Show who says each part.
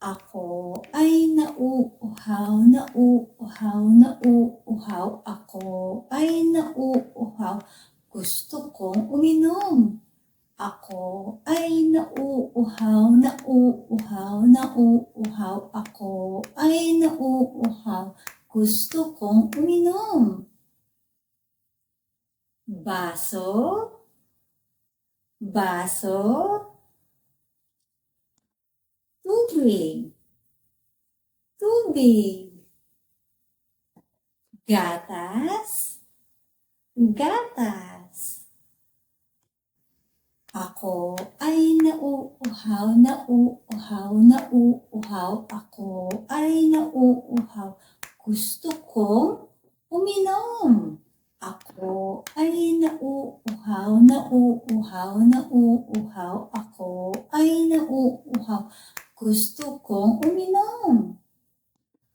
Speaker 1: Ako ay nauuhaw, nauuhaw, nauuhaw. Ako ay nauuhaw. Gusto kong uminom. Ako ay nauuhaw, nauuhaw, nauuhaw. Ako ay nauuhaw. Gusto kong uminom. Baso, baso. Tubig, tubig. Gatas, gatas. Ako ay nauuhaw, nauuhaw, nauuhaw. Ako ay nauuhaw. Gusto kong uminom. Ako ay nauuhaw, nauuhaw, nauuhaw. Ako ay nauuhaw. Gusto kong uminom.